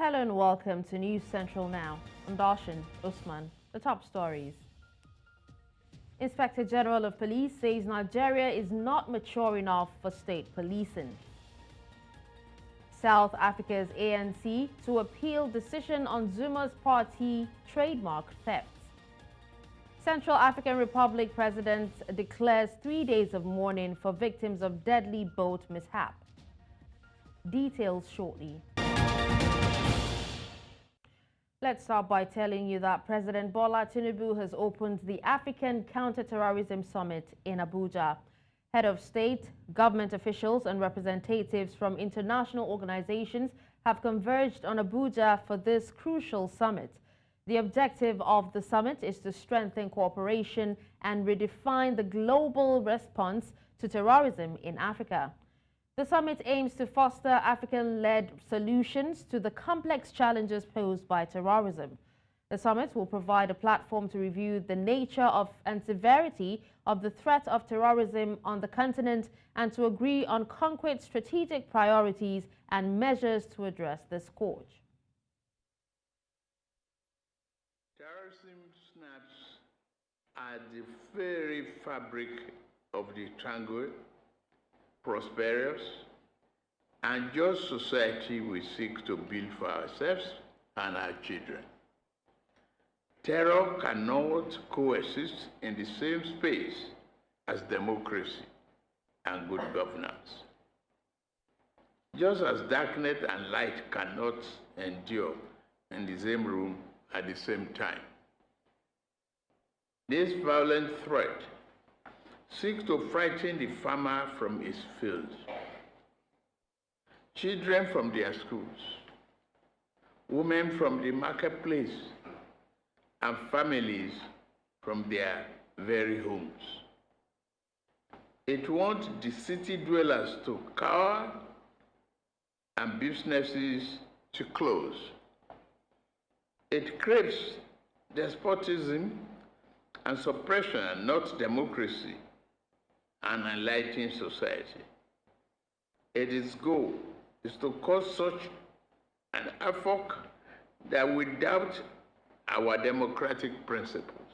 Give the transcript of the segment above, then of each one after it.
Hello and welcome to News Central Now. I'm Darshan Usman. The top stories. Inspector General of Police says Nigeria is not mature enough for state policing. South Africa's ANC to appeal decision on Zuma's party trademark theft. Central African Republic President declares 3 days of mourning for victims of deadly boat mishap. Details shortly. Let's start by telling you that President Bola Tinubu has opened the African Counter-Terrorism Summit in Abuja. Head of state, government officials and representatives from international organizations have converged on Abuja for this crucial summit. The objective of the summit is to strengthen cooperation and redefine the global response to terrorism in Africa. The summit aims to foster African-led solutions to the complex challenges posed by terrorism. The summit will provide a platform to review the nature of and severity of the threat of terrorism on the continent and to agree on concrete strategic priorities and measures to address the scourge. Terrorism snaps at the very fabric of the tranquil, prosperous, and just society we seek to build for ourselves and our children. Terror cannot coexist in the same space as democracy and good governance. Just as darkness and light cannot endure in the same room at the same time. This violent threat seeks to frighten the farmer from his fields, children from their schools, women from the marketplace, and families from their very homes. It wants the city dwellers to cower and businesses to close. It craves despotism and suppression, not democracy and enlightened society. Its goal is to cause such an havoc that we doubt our democratic principles,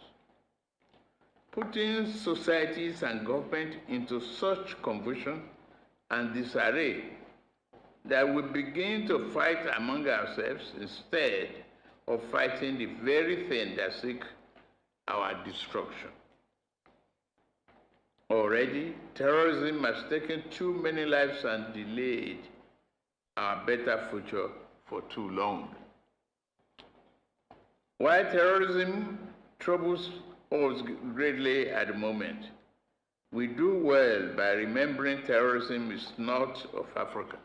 putting societies and government into such confusion and disarray that we begin to fight among ourselves instead of fighting the very thing that seek our destruction. Already, terrorism has taken too many lives and delayed our better future for too long. While terrorism troubles us greatly at the moment, we do well by remembering terrorism is not of Africa.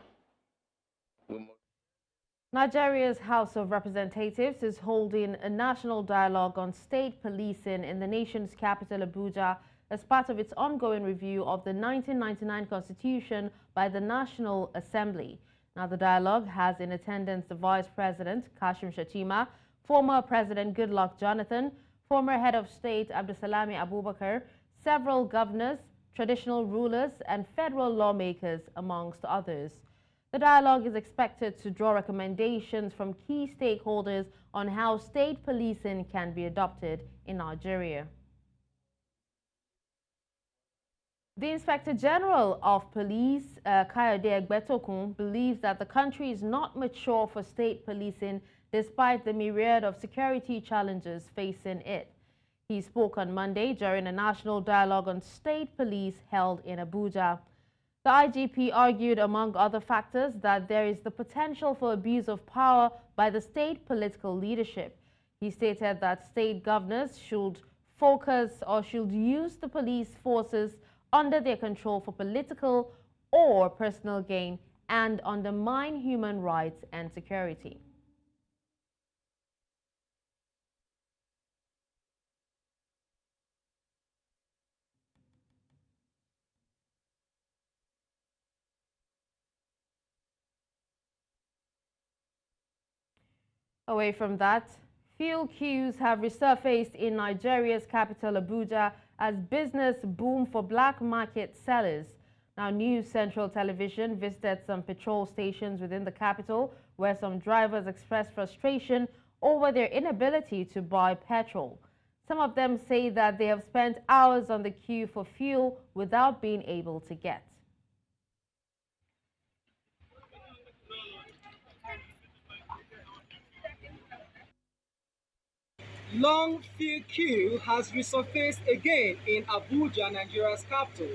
Nigeria's House of Representatives is holding a national dialogue on state policing in the nation's capital, Abuja, as part of its ongoing review of the 1999 Constitution by the National Assembly. Now, the dialogue has in attendance the Vice President, Kashim Shettima, former President Goodluck Jonathan, former Head of State Abdulsalami Abubakar, several governors, traditional rulers, and federal lawmakers, amongst others. The dialogue is expected to draw recommendations from key stakeholders on how state policing can be adopted in Nigeria. The Inspector General of Police, Kayode Egbetokun, believes that the country is not mature for state policing despite the myriad of security challenges facing it. He spoke on Monday during a national dialogue on state police held in Abuja. The IGP argued, among other factors, that there is the potential for abuse of power by the state political leadership. He stated that state governors should focus or should use the police forces under their control for political or personal gain and undermine human rights and security. Away from that, fuel queues have resurfaced in Nigeria's capital, Abuja, as business boom for black market sellers. Now, News Central Television visited some petrol stations within the capital where some drivers expressed frustration over their inability to buy petrol. Some of them say that they have spent hours on the queue for fuel without being able to get. Long fuel queue has resurfaced again in Abuja, Nigeria's capital.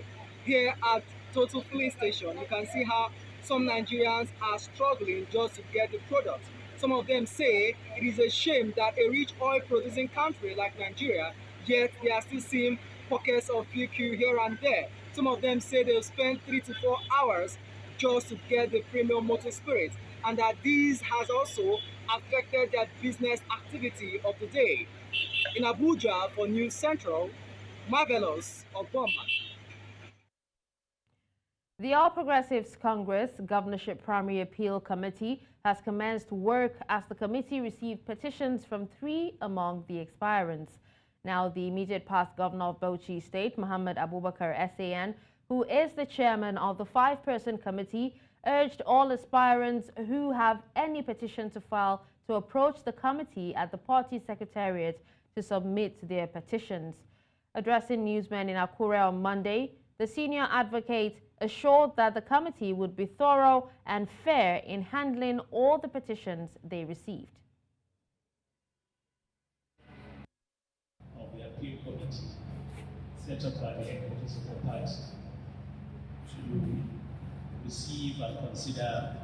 Here at Total Filling Station, you can see how some Nigerians are struggling just to get the product. Some of them say it is a shame that a rich oil-producing country like Nigeria, yet they are still seeing pockets of fuel queue here and there. Some of them say they'll spend 3 to 4 hours just to get the premium motor spirit, and that this has also affected their business activity of the day. In Abuja for News Central, Marvelous Obama. The All Progressives Congress Governorship Primary Appeal Committee has commenced work as the committee received petitions from 3 among the expirants. Now, the immediate past governor of Bauchi State, Muhammad Abubakar SAN, who is the chairman of the 5-person committee, urged all aspirants who have any petition to file to approach the committee at the party secretariat to submit their petitions. Addressing newsmen in Akure on Monday, the senior advocate assured that the committee would be thorough and fair in handling all the petitions they received. Of the appeal committee set up by the headquarters of the party to receive and consider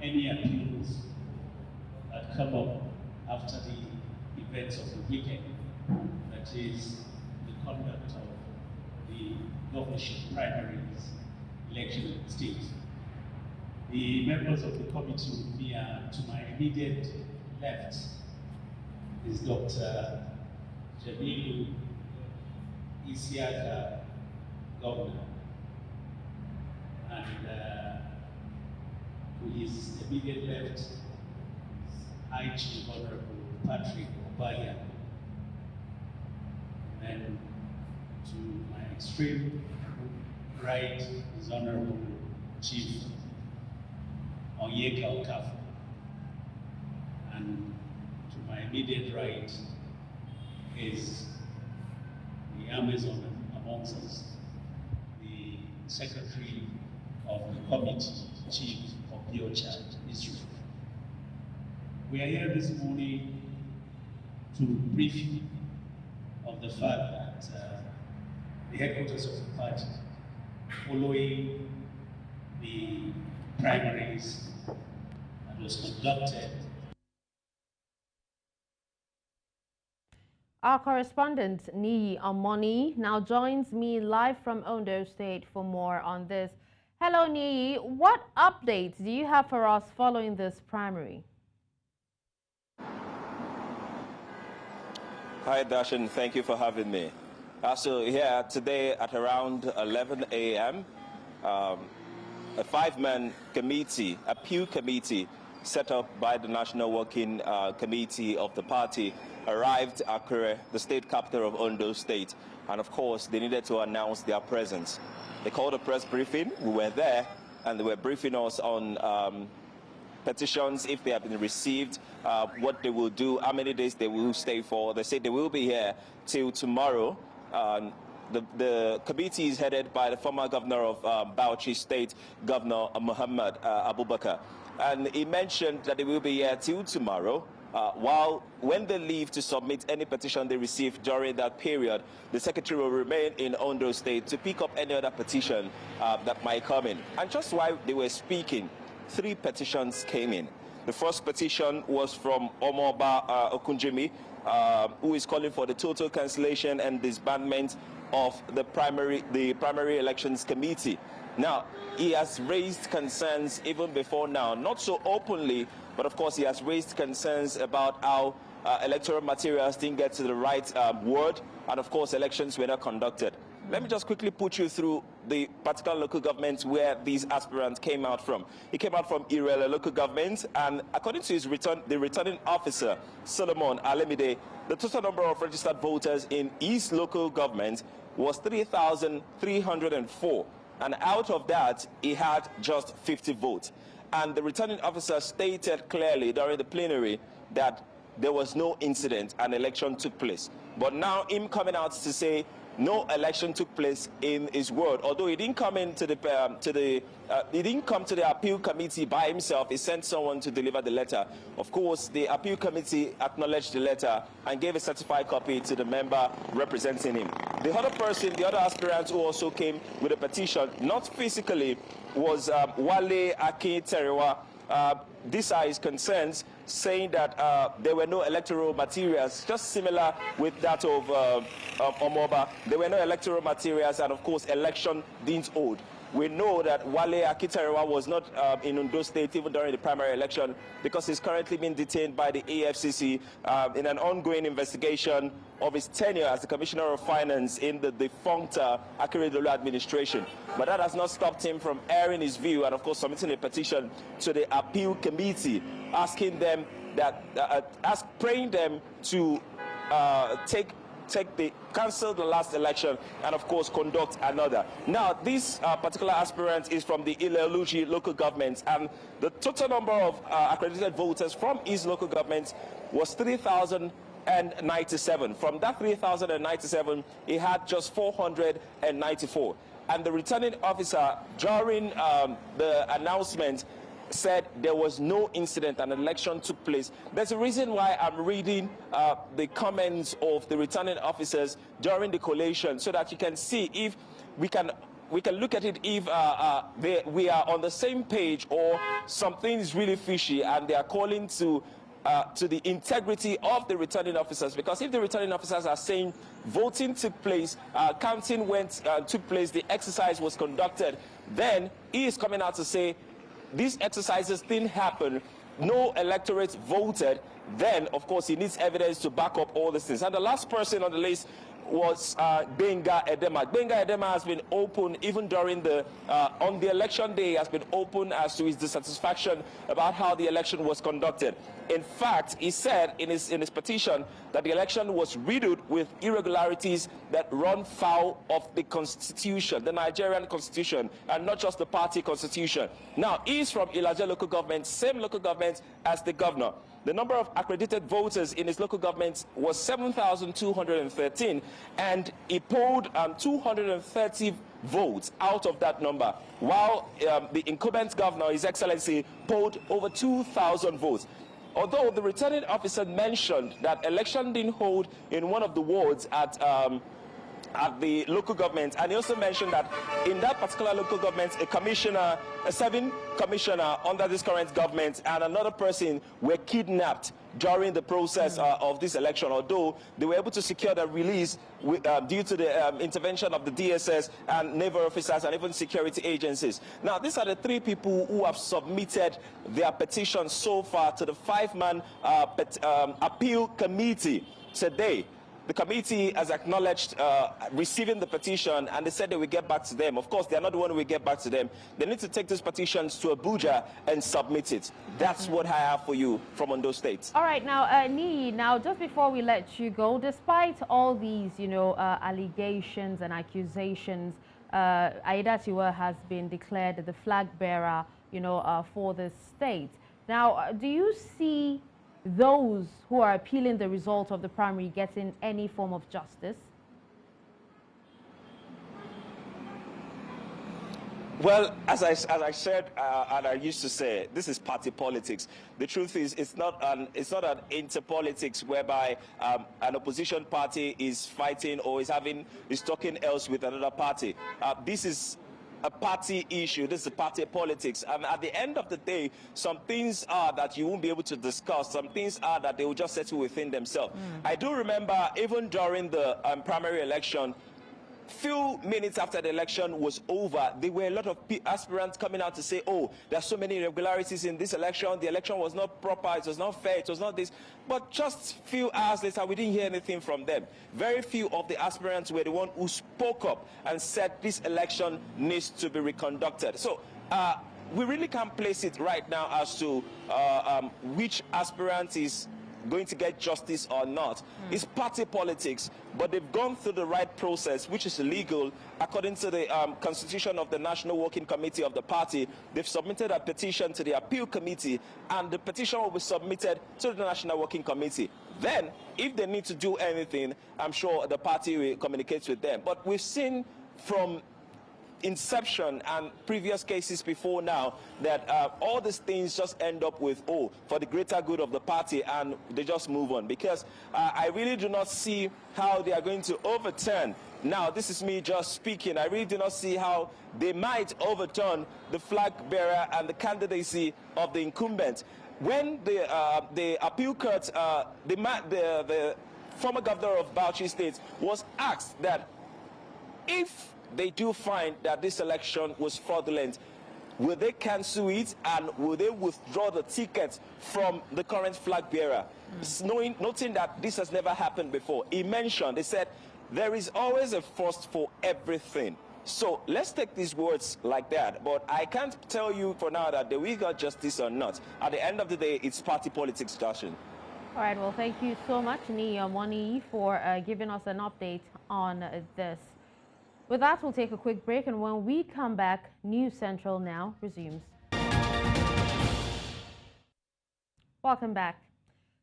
any appeals that come up after the events of the weekend, that is, the conduct of the governorship primaries election in the state. The members of the committee will be to my immediate left is Dr. Jamilu Isiaka, governor, and to his immediate left is High Chief Honorable Patrick Obaya, and to my extreme right is Honorable Chief Onyeka Okafor, and to my immediate right is the Amazon amongst us, the Secretary of the Committee, Chief of Biochar, Israel. We are here this morning to brief you of the fact that the headquarters of the party, following the primaries that was conducted. Our correspondent, Niyi Omoni, now joins me live from Ondo State for more on this. Hello, Niyi. What updates do you have for us following this primary? Hi, Darshan. Thank you for having me. So here today at around 11 a.m., a 5-man committee, appeal committee set up by the National Working Committee of the party arrived at Akure, the state capital of Ondo State, and of course they needed to announce their presence. They called a press briefing. We were there, and they were briefing us on petitions, if they have been received, what they will do, how many days they will stay for. They said they will be here till tomorrow. The committee is headed by the former governor of Bauchi State, Governor Muhammad Abubakar. And he mentioned that they will be here till tomorrow, while when they leave to submit any petition they receive during that period, the secretary will remain in Ondo State to pick up any other petition that might come in. And just while they were speaking, 3 petitions came in. The first petition was from Omoba Okunjimi, who is calling for the total cancellation and disbandment of the primary elections committee. Now, he has raised concerns even before now, not so openly, but of course he has raised concerns about how electoral materials didn't get to the right word, and of course elections were not conducted. Let me just quickly put you through the particular local government where these aspirants came out from. He came out from Irele local government, and according to the returning officer, Solomon Alemide, the total number of registered voters in his local government was 3,304. and out of that, he had just 50 votes. And the returning officer stated clearly during the plenary that there was no incident, an election took place. But now him coming out to say no election took place in his word, although he didn't come into he didn't come to the appeal committee by himself. He sent someone to deliver the letter. Of course, the appeal committee acknowledged the letter and gave a certified copy to the member representing him. The other person, the other aspirant who also came with a petition, not physically, was Wale Akinterewa. These are his concerns, saying that there were no electoral materials, just similar with that of Omoba. There were no electoral materials, and of course, election deemed owed. We know that Wale Akinterewa was not in Ondo State even during the primary election because he's currently being detained by the AFCC in an ongoing investigation of his tenure as the Commissioner of Finance in the defunct Akeredolu administration. But that has not stopped him from airing his view and, of course, submitting a petition to the appeal committee, asking them that, praying them to cancel the last election and, of course, conduct another. Now, this particular aspirant is from the Ile-Oluji local government, and the total number of accredited voters from his local government was 3,097. From that 3,097, he had just 494. And the returning officer, during the announcement, said there was no incident, an election took place. There's a reason why I'm reading the comments of the returning officers during the collation, so that you can see if we can look at it if we are on the same page or something is really fishy, and they are calling to the integrity of the returning officers. Because if the returning officers are saying voting took place, counting took place, the exercise was conducted, then he is coming out to say these exercises didn't happen, no electorate voted, then, of course, he needs evidence to back up all these things. And the last person on the list was Benga Edema. Benga Edema has been open even during on the election day, has been open as to his dissatisfaction about how the election was conducted. In fact, he said in his petition that the election was riddled with irregularities that run foul of the constitution, the Nigerian constitution, and not just the party constitution. Now, he's from Ilaje local government, same local government as the governor. The number of accredited voters in his local government was 7,213, and he polled 230 votes out of that number, while the incumbent governor, His Excellency, polled over 2,000 votes. Although the returning officer mentioned that election didn't hold in one of the wards at the local government, and he also mentioned that in that particular local government, a serving commissioner under this current government and another person were kidnapped during the process of this election, although they were able to secure the release due to the intervention of the DSS and naval officers and even security agencies. Now, these are the three people who have submitted their petition so far to the 5-man appeal committee today. The committee has acknowledged receiving the petition, and they said they will get back to them. Of course, they are not the one who will get back to them. They need to take these petitions to Abuja and submit it. That's what I have for you from Ondo State. All right, now, now, just before we let you go, despite all these, allegations and accusations, Aidatiwa has been declared the flag bearer, for the state. Now, do you see those who are appealing the result of the primary getting any form of justice? Well, as I said, and I used to say, this is party politics. The truth is, it's not an interpolitics whereby an opposition party is fighting or is talking else with another party. This is a party issue. This is a party politics. And at the end of the day, some things are that you won't be able to discuss. Some things are that they will just settle within themselves. I do remember even during the primary election, few minutes after the election was over, there were a lot of aspirants coming out to say, oh, there's so many irregularities in this election, the election was not proper, it was not fair, it was not this. But just few hours later, we didn't hear anything from them. Very few of the aspirants were the one who spoke up and said this election needs to be reconducted. So we really can't place it right now as to which aspirant is going to get justice or not. It's party politics, but they've gone through the right process, which is legal according to the constitution of the National Working Committee of the party. They've submitted a petition to the appeal committee, and the petition will be submitted to the National Working Committee. Then, if they need to do anything, I'm sure the party will communicate with them. But we've seen from inception and previous cases before now that all these things just end up with, for the greater good of the party, and they just move on, because I really do not see how they are going to overturn. Now, this is me just speaking. I really do not see how they might overturn the flag bearer and the candidacy of the incumbent. When the appeal court, the former governor of Bauchi State was asked that if they do find that this election was fraudulent, will they cancel it and will they withdraw the ticket from the current flag bearer? Noting that this has never happened before. He said, there is always a first for everything. So let's take these words like that. But I can't tell you for now that we got justice or not. At the end of the day, it's party politics, Joshua. All right, well, thank you so much, Moni, for giving us an update on this. With that, we'll take a quick break, and when we come back, News Central Now resumes. Welcome back.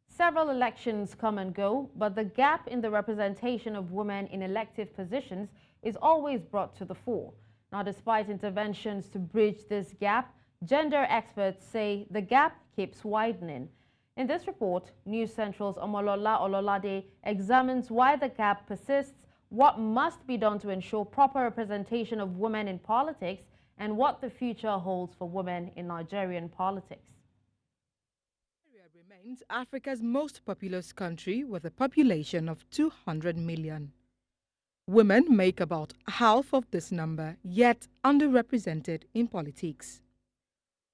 Several elections come and go, but the gap in the representation of women in elective positions is always brought to the fore. Now, despite interventions to bridge this gap, gender experts say the gap keeps widening. In this report, News Central's Omolola Ololade examines why the gap persists, what must be done to ensure proper representation of women in politics, and what the future holds for women in Nigerian politics. Nigeria remains Africa's most populous country with a population of 200 million. Women make about half of this number, yet underrepresented in politics.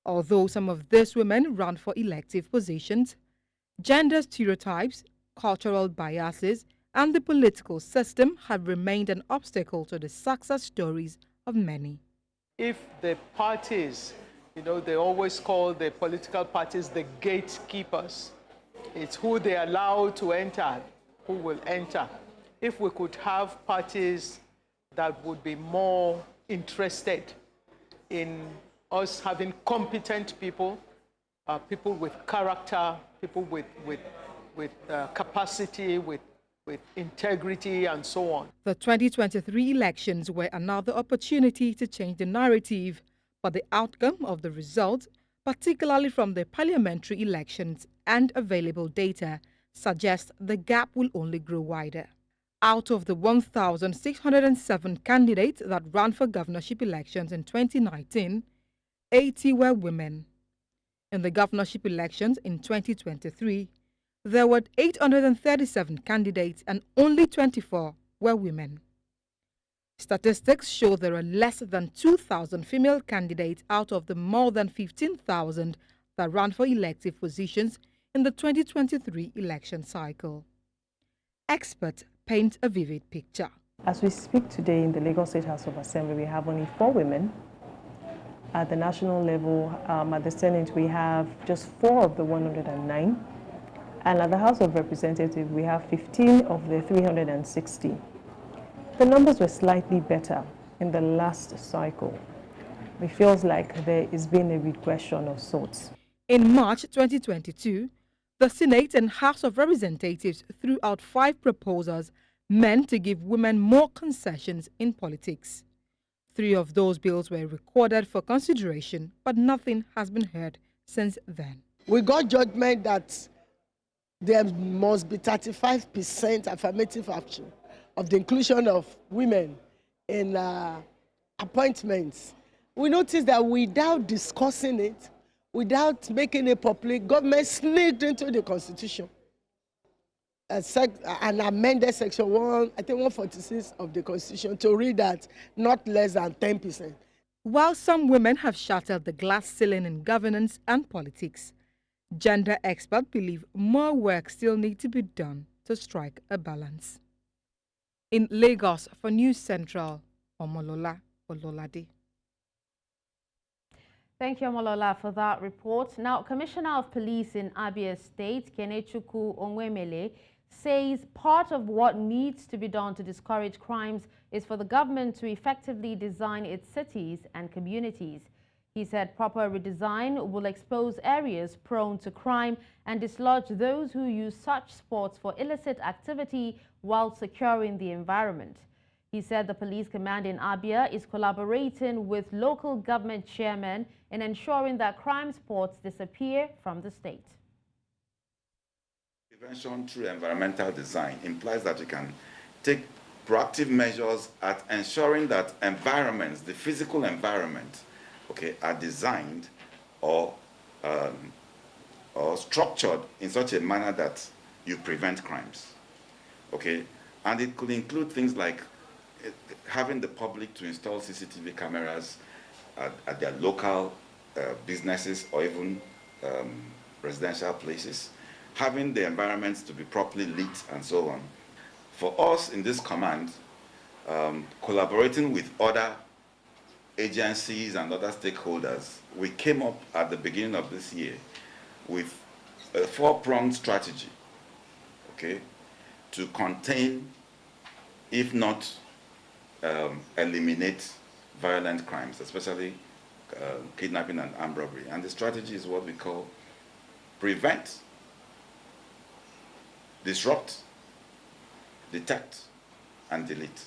Although some of these women run for elective positions, gender stereotypes, cultural biases, and the political system have remained an obstacle to the success stories of many. If the parties, they always call the political parties the gatekeepers. It's who they allow to enter, who will enter. If we could have parties that would be more interested in us having competent people, people with character, people with capacity, with integrity, and so on. The 2023 elections were another opportunity to change the narrative, but the outcome of the results, particularly from the parliamentary elections and available data, suggests the gap will only grow wider. Out of the 1,607 candidates that ran for governorship elections in 2019, 80 were women. In the governorship elections in 2023, there were 837 candidates and only 24 were women. Statistics show there are less than 2,000 female candidates out of the more than 15,000 that ran for elective positions in the 2023 election cycle. Experts paint a vivid picture. As we speak today in the Lagos State House of Assembly, we have only 4 women. At the national level, at the Senate, we have just 4 of the 109. And at the House of Representatives, we have 15 of the 360. The numbers were slightly better in the last cycle. It feels like there has been a regression of sorts. In March 2022, the Senate and House of Representatives threw out 5 proposals meant to give women more concessions in politics. 3 of those bills were recorded for consideration, but nothing has been heard since then. We got judgment that there must be 35% affirmative action of the inclusion of women in appointments. We noticed that without discussing it, without making it public, government sneaked into the Constitution and amended Section 146 of the Constitution to read that not less than 10%. While some women have shattered the glass ceiling in governance and politics, gender experts believe more work still needs to be done to strike a balance. In Lagos for News Central, Omolola Ololade. Thank you, Amalola, for that report. Now, Commissioner of Police in Abia State, Kenechukwu Onwemele, says part of what needs to be done to discourage crimes is for the government to effectively design its cities and communities. He said proper redesign will expose areas prone to crime and dislodge those who use such spots for illicit activity while securing the environment. He said the police command in Abia is collaborating with local government chairmen in ensuring that crime spots disappear from the state. Prevention through environmental design implies that you can take proactive measures at ensuring that environments, the physical environment, okay, are designed or structured in such a manner that you prevent crimes, okay? And it could include things like having the public to install CCTV cameras at their local businesses or even residential places, having the environments to be properly lit and so on. For us in this command, collaborating with other agencies and other stakeholders, we came up at the beginning of this year with a four-pronged strategy, okay, to contain, if not eliminate violent crimes, especially kidnapping and armed robbery. And the strategy is what we call prevent, disrupt, detect, and delete.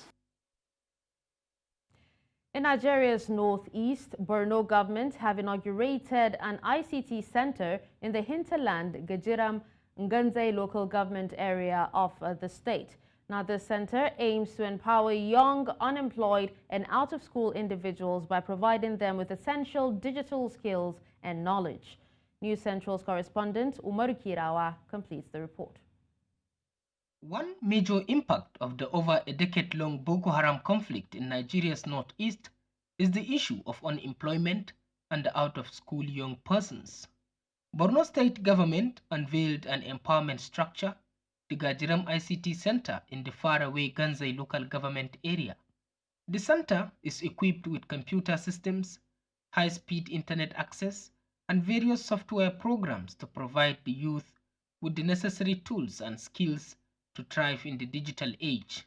In Nigeria's northeast, Borno government have inaugurated an ICT center in the hinterland Gajiram Nganze local government area of the state. Now, this center aims to empower young, unemployed, and out-of-school individuals by providing them with essential digital skills and knowledge. News Central's correspondent Umaru Kirawa completes the report. One major impact of the over a decade-long Boko Haram conflict in Nigeria's northeast is the issue of unemployment and out-of-school young persons. Borno State government unveiled an empowerment structure, the Gajiram ICT Center in the faraway Ganzai local government area. The center is equipped with computer systems, high-speed internet access, and various software programs to provide the youth with the necessary tools and skills to thrive in the digital age.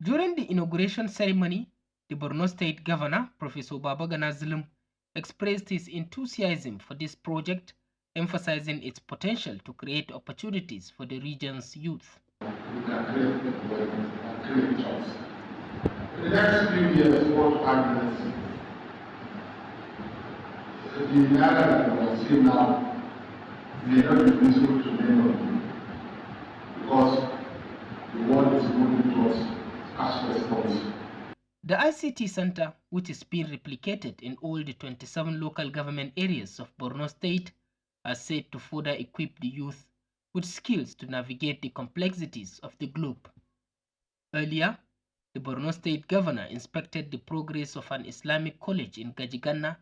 During the inauguration ceremony, the Borno State Governor, Professor Babagana Zulum, expressed his enthusiasm for this project, emphasizing its potential to create opportunities for the region's youth. We can create employment and create jobs. In the next few years, what happens? The area that we see now may not be visible to many of you because the world is moving towards cashless policy. The ICT Center, which is being replicated in all the 27 local government areas of Borno State, are set to further equip the youth with skills to navigate the complexities of the globe. Earlier, the Borno State Governor inspected the progress of an Islamic college in Gajigana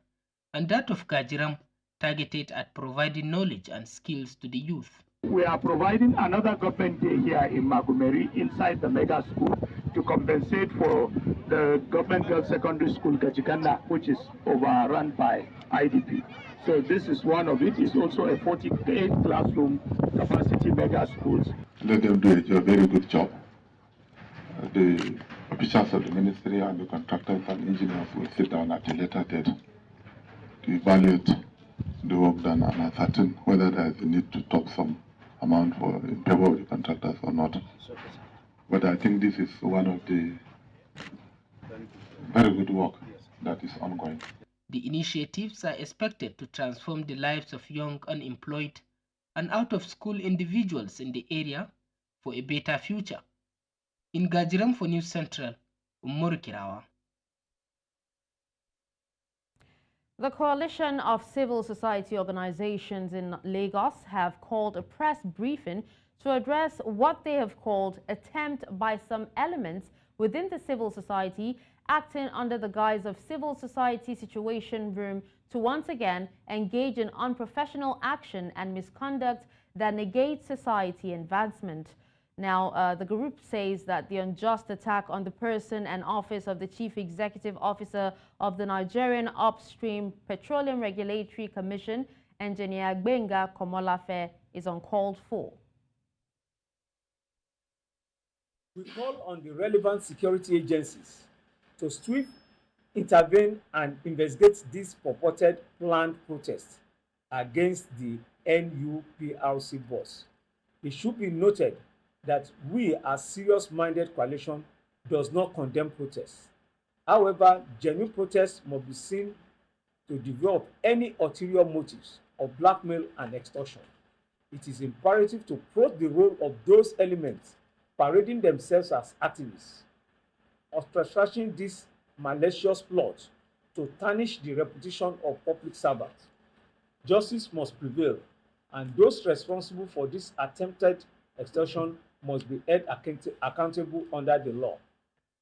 and that of Gajiram, targeted at providing knowledge and skills to the youth. We are providing another government day here in Magumeri inside the mega school to compensate for the government girls secondary school Gajigana, which is overrun by IDP. So this is one of it. It's also a 48 classroom capacity mega schools. Let them do a very good job. The officials of the ministry and the contractors and engineers will sit down at a later date to evaluate the work done and ascertain whether there is a need to top some amount in favor of the contractors or not. But I think this is one of the very good work that is ongoing. The initiatives are expected to transform the lives of young unemployed and out-of-school individuals in the area for a better future. In Gajiram for News Central, Umaru Kirawa. The coalition of civil society organizations in Lagos have called a press briefing to address what they have called attempt by some elements within the civil society acting under the guise of civil society situation room to once again engage in unprofessional action and misconduct that negates society advancement. Now, the group says that the unjust attack on the person and office of the Chief Executive Officer of the Nigerian Upstream Petroleum Regulatory Commission, Engineer Gbenga Komolafe, is uncalled for. We call on the relevant security agencies to swiftly intervene and investigate this purported planned protest against the NUPRC boss. It should be noted that we, as serious-minded coalition, does not condemn protests. However, genuine protests must be seen to develop any ulterior motives of blackmail and extortion. It is imperative to probe the role of those elements parading themselves as activists, ostracizing this malicious plot to tarnish the reputation of public servants. Justice must prevail, and those responsible for this attempted extortion must be held accountable under the law.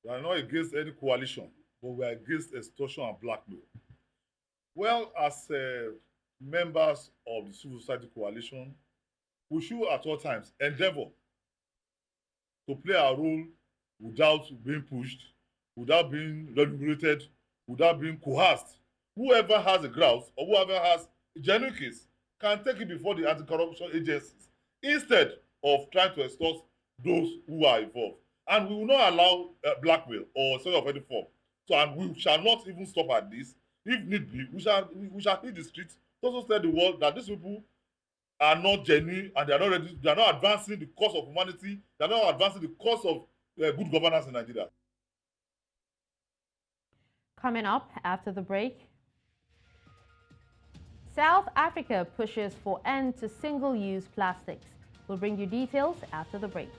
We are not against any coalition, but we are against extortion and blackmail. Well, as members of the civil society coalition, we should at all times endeavor to play our role without being pushed, without being remunerated, without being coerced. Whoever has a grouse or whoever has a genuine case can take it before the anti-corruption agencies instead of trying to extort those who are involved. And we will not allow blackmail or sort of any form. So, and we shall not even stop at this. If need be, we shall hit the streets to also tell the world that these people are not genuine and they are not ready. They are not advancing the cause of humanity. They are not advancing the cause of good governance in Nigeria. Coming up after the break, South Africa pushes for end to single-use plastics. We'll bring you details after the break.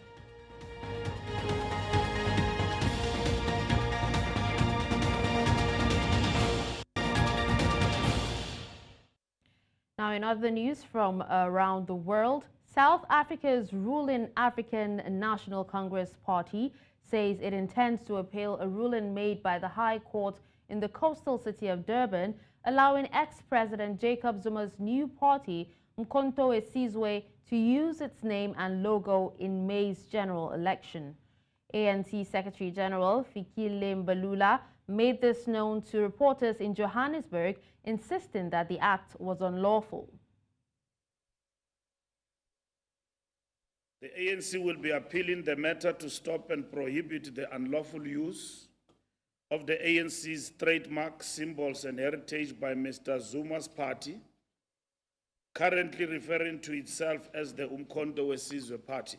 Now, in other news from around the world, South Africa's ruling African National Congress Party says it intends to appeal a ruling made by the High Court in the coastal city of Durban, allowing ex-President Jacob Zuma's new party, Umkhonto we Sizwe, to use its name and logo in May's general election. ANC Secretary General Fikile Mbalula made this known to reporters in Johannesburg, insisting that the act was unlawful. The ANC will be appealing the matter to stop and prohibit the unlawful use of the ANC's trademark, symbols and heritage by Mr. Zuma's party, currently referring to itself as the Umkhonto we Sizwe Party.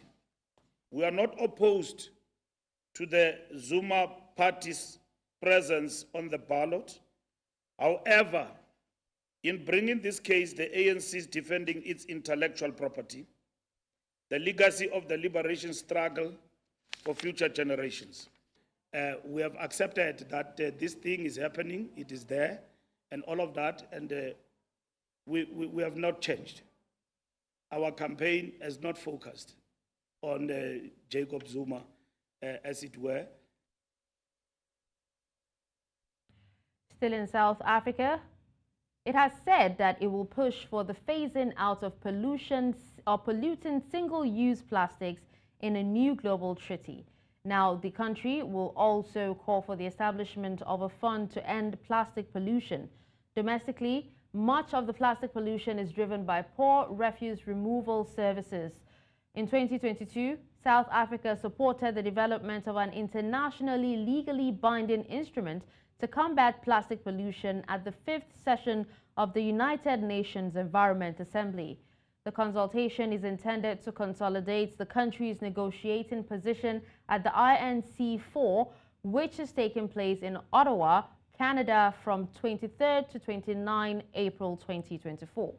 We are not opposed to the Zuma party's presence on the ballot. However, in bringing this case, the ANC is defending its intellectual property, the legacy of the liberation struggle for future generations. We have accepted that this thing is happening, it is there, and all of that, and we have not changed. Our campaign has not focused on Jacob Zuma, as it were. Still in South Africa, it has said that it will push for the phasing out of polluting single-use plastics in a new global treaty. Now, the country will also call for the establishment of a fund to end plastic pollution. Domestically, much of the plastic pollution is driven by poor refuse removal services. In 2022, South Africa supported the development of an internationally legally binding instrument to combat plastic pollution at the 5th session of the United Nations Environment Assembly. The consultation is intended to consolidate the country's negotiating position at the INC4, which is taking place in Ottawa, Canada from 23rd to 29 April 2024.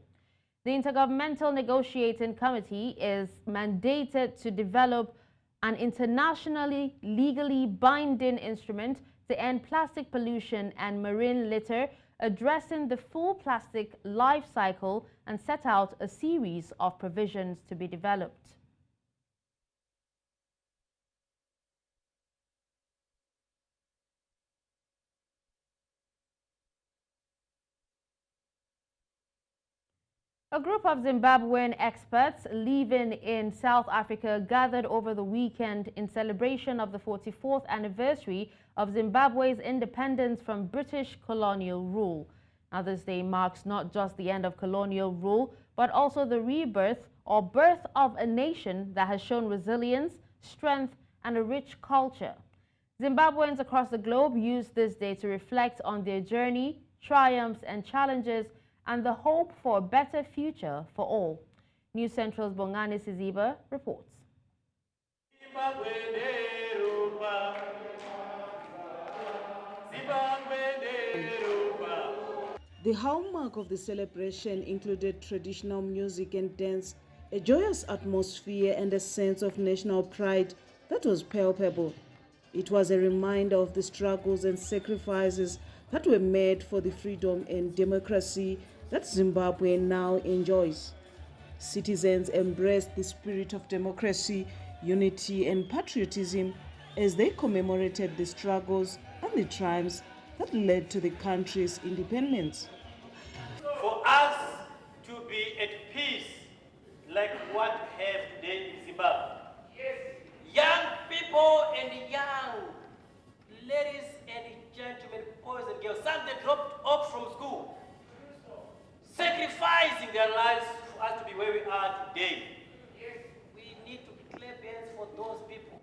The Intergovernmental Negotiating Committee is mandated to develop an internationally legally binding instrument to end plastic pollution and marine litter, addressing the full plastic life cycle, and set out a series of provisions to be developed. A group of Zimbabwean experts living in South Africa gathered over the weekend in celebration of the 44th anniversary of Zimbabwe's independence from British colonial rule. Now, this day marks not just the end of colonial rule, but also the rebirth or birth of a nation that has shown resilience, strength, and a rich culture. Zimbabweans across the globe use this day to reflect on their journey, triumphs, and challenges, and the hope for a better future for all. News Central's Bongani Siziba reports. The hallmark of the celebration included traditional music and dance, a joyous atmosphere, and a sense of national pride that was palpable. It was a reminder of the struggles and sacrifices that were made for the freedom and democracy that Zimbabwe now enjoys. Citizens embraced the spirit of democracy, unity, and patriotism as they commemorated the struggles and the triumphs that led to the country's independence. For us to be at peace like what we have today in Zimbabwe. Yes. Young people and young ladies and gentlemen, boys and girls, some they dropped off from school, sacrificing their lives for us to be where we are today. Yes. We need to clap hands for those people.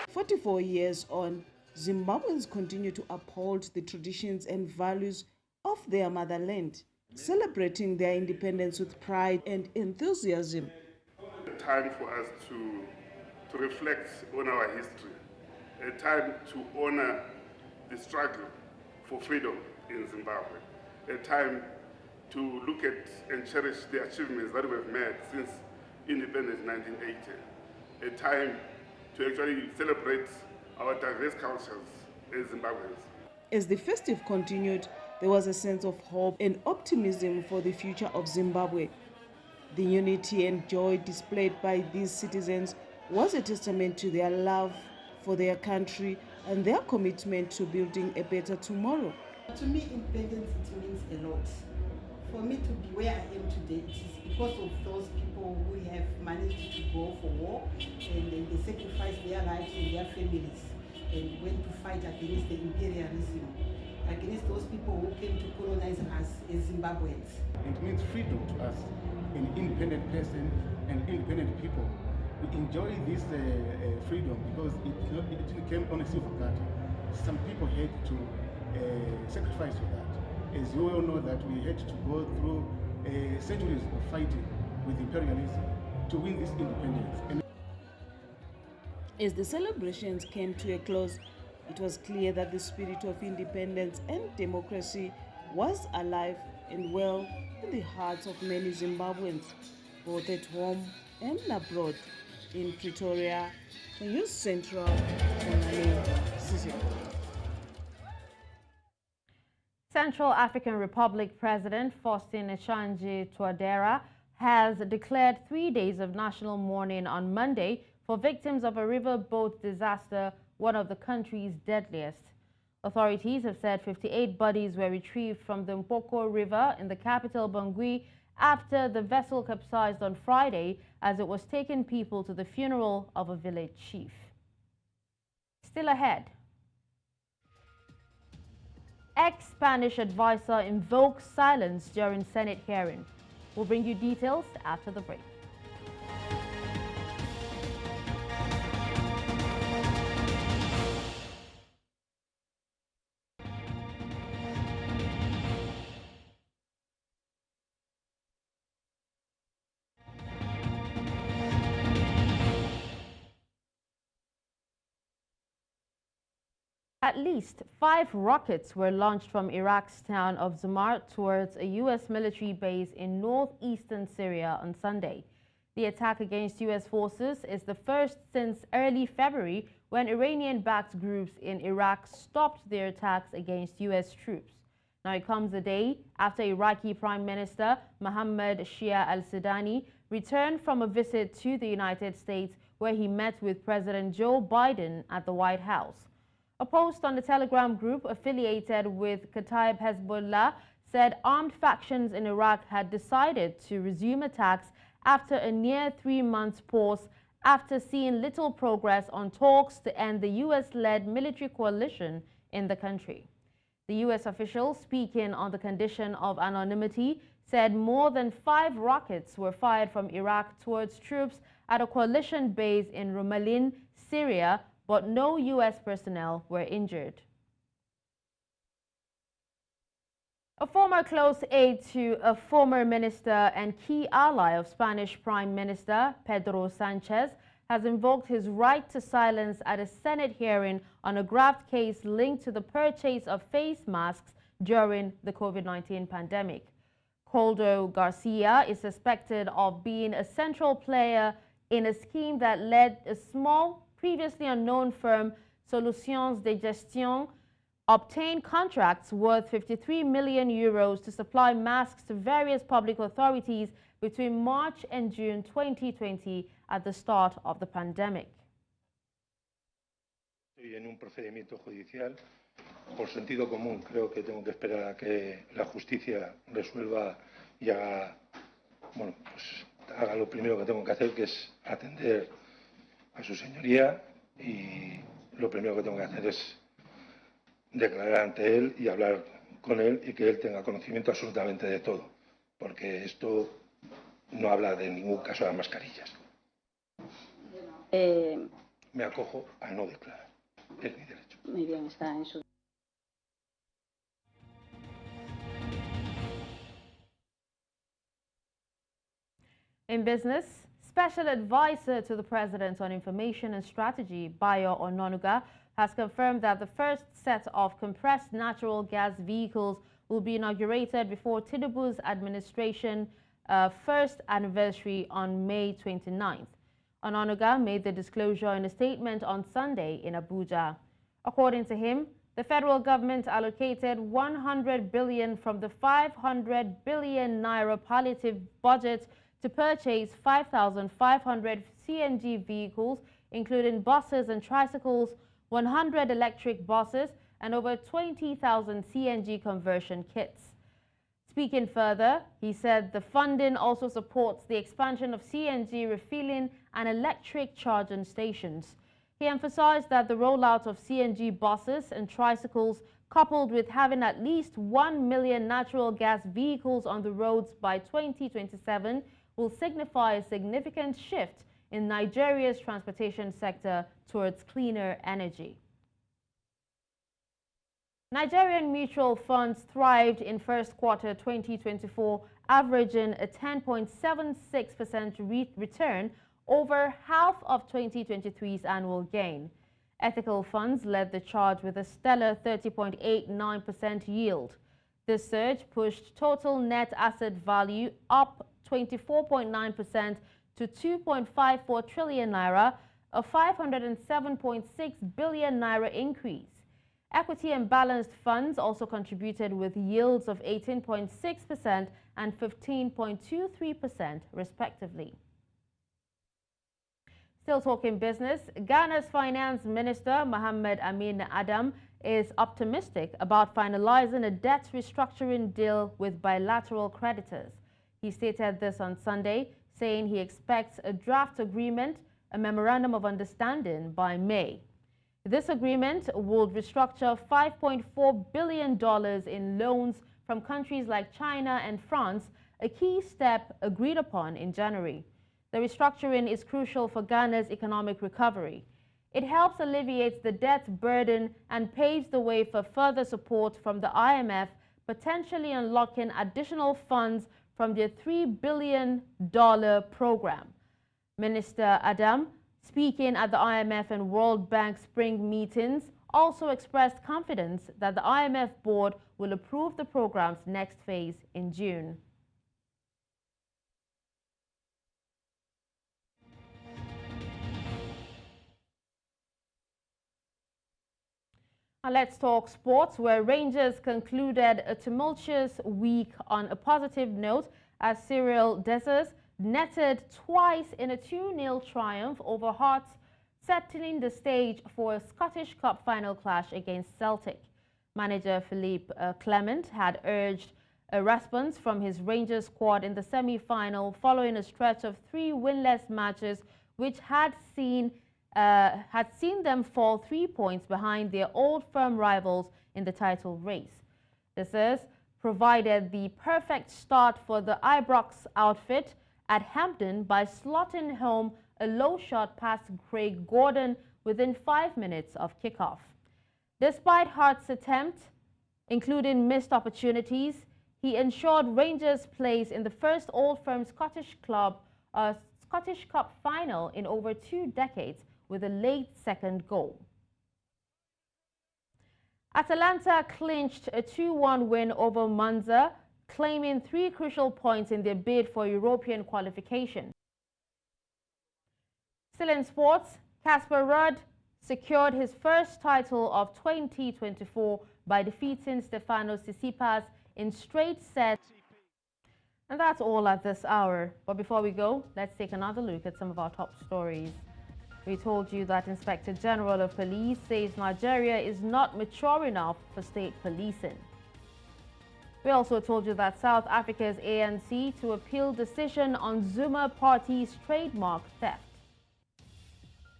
44 years on, Zimbabweans continue to uphold the traditions and values of their motherland, celebrating their independence with pride and enthusiasm. Time for us to reflect on our history, a time to honor the struggle for freedom in Zimbabwe, a time to look at and cherish the achievements that we've made since independence in 1980, a time to actually celebrate our diverse cultures as Zimbabweans. As the festive continued, there was a sense of hope and optimism for the future of Zimbabwe. The unity and joy displayed by these citizens was a testament to their love for their country and their commitment to building a better tomorrow. To me, independence, it means a lot. For me to be where I am today, it is because of those people who have managed to go for war and they sacrificed their lives and their families and went to fight against the imperialism, against those people who came to colonize us as Zimbabweans. It means freedom to us, an independent person and independent people. We enjoy this freedom because it came on a silver platter. Some people had to sacrifice for that. As you all know that we had to go through centuries of fighting with imperialism to win this independence. As the celebrations came to a close, it was clear that the spirit of independence and democracy was alive and well in the hearts of many Zimbabweans, both at home and abroad. In Pretoria, News Central, Central African Republic President Faustin Archange Touadera has declared 3 days of national mourning on Monday for victims of a riverboat disaster, one of the country's deadliest. Authorities have said 58 bodies were retrieved from the Mpoko River in the capital Bangui after the vessel capsized on Friday as it was taking people to the funeral of a village chief. Still ahead, ex-Spanish advisor invokes silence during Senate hearing. We'll bring you details after the break. At least 5 rockets were launched from Iraq's town of Zuma towards a U.S. military base in northeastern Syria on Sunday. The attack against U.S. forces is the first since early February, when Iranian-backed groups in Iraq stopped their attacks against U.S. troops. Now it comes a day after Iraqi Prime Minister Mohammed Shia al-Sudani returned from a visit to the United States, where he met with President Joe Biden at the White House. A post on the Telegram group affiliated with Kataib Hezbollah said armed factions in Iraq had decided to resume attacks after a near 3-month pause after seeing little progress on talks to end the U.S.-led military coalition in the country. The U.S. official, speaking on the condition of anonymity, said more than 5 rockets were fired from Iraq towards troops at a coalition base in Rumailin, Syria, but no U.S. personnel were injured. A former close aide to a former minister and key ally of Spanish Prime Minister Pedro Sanchez has invoked his right to silence at a Senate hearing on a graft case linked to the purchase of face masks during the COVID-19 pandemic. Coldo Garcia is suspected of being a central player in a scheme that led a small, previously unknown firm, Solutions de Gestion, obtain contracts worth 53 million euros to supply masks to various public authorities between March and June 2020 at the start of the pandemic. Estoy en un procedimiento judicial. Por sentido común, creo que tengo que esperar a que la justicia resuelva y haga, bueno, pues haga lo primero que tengo que hacer, que es atender a su señoría, y lo primero que tengo que hacer es declarar ante él y hablar con él y que él tenga conocimiento absolutamente de todo, porque esto no habla de ningún caso de las mascarillas. Me acojo a no declarar, es mi derecho. Muy bien, está en su... In business, Special Advisor to the President on Information and Strategy, Bayo Ononuga, has confirmed that the first set of compressed natural gas vehicles will be inaugurated before Tinubu's administration first anniversary on May 29th. Ononuga made the disclosure in a statement on Sunday in Abuja. According to him, the federal government allocated 100 billion from the 500 billion naira palliative budget to purchase 5,500 CNG vehicles, including buses and tricycles, 100 electric buses, and over 20,000 CNG conversion kits. Speaking further, he said the funding also supports the expansion of CNG refueling and electric charging stations. He emphasized that the rollout of CNG buses and tricycles, coupled with having at least 1 million natural gas vehicles on the roads by 2027, will signify a significant shift in Nigeria's transportation sector towards cleaner energy. Nigerian mutual funds thrived in first quarter 2024, averaging a 10.76% return over half of 2023's annual gain. Ethical funds led the charge with a stellar 30.89% yield. This surge pushed total net asset value up 24.9% to 2.54 trillion naira, a 507.6 billion naira increase. Equity and balanced funds also contributed with yields of 18.6% and 15.23% respectively. Still talking business, Ghana's Finance Minister Mohamed Amin Adam is optimistic about finalizing a debt restructuring deal with bilateral creditors. He stated this on Sunday, saying he expects a draft agreement, a memorandum of understanding, by May. This agreement would restructure $5.4 billion in loans from countries like China and France, a key step agreed upon in January. The restructuring is crucial for Ghana's economic recovery. It helps alleviate the debt burden and paves the way for further support from the IMF, potentially unlocking additional funds from their $3 billion program. Minister Adam, speaking at the IMF and World Bank spring meetings, also expressed confidence that the IMF board will approve the program's next phase in June. Let's talk sports, where Rangers concluded a tumultuous week on a positive note as Cyril Dessers netted twice in a 2-0 triumph over Hearts, setting the stage for a Scottish Cup final clash against Celtic. Manager Philippe Clement had urged a response from his Rangers squad in the semi-final following a stretch of 3 winless matches which had seen them fall 3 points behind their old firm rivals in the title race. This is provided the perfect start for the Ibrox outfit at Hampden by slotting home a low shot past Craig Gordon within 5 minutes of kickoff. Despite Hart's attempt, including missed opportunities, he ensured Rangers' place in the first Old Firm Scottish Cup final in over 2 decades with a late second goal. Atalanta clinched a 2-1 win over Monza, claiming 3 crucial points in their bid for European qualification. Still in sports, Casper Ruud secured his first title of 2024 by defeating Stefanos Tsitsipas in straight sets. And that's all at this hour. But before we go, let's take another look at some of our top stories. We told you that Inspector General of Police says Nigeria is not mature enough for state policing. We also told you that South Africa's ANC to appeal decision on Zuma party's trademark theft.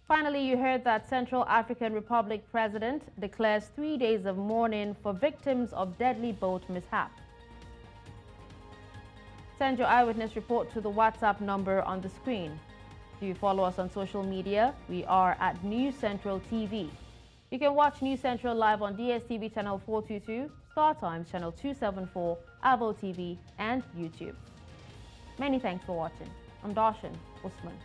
Finally, you heard that Central African Republic President declares 3 days of mourning for victims of deadly boat mishap. Send your eyewitness report to the WhatsApp number on the screen. Do you follow us on social media? We are at News Central TV. You can watch News Central live on DSTV channel 422, Star Times channel 274, Avo TV, and YouTube. Many thanks for watching. I'm Darshan Usman.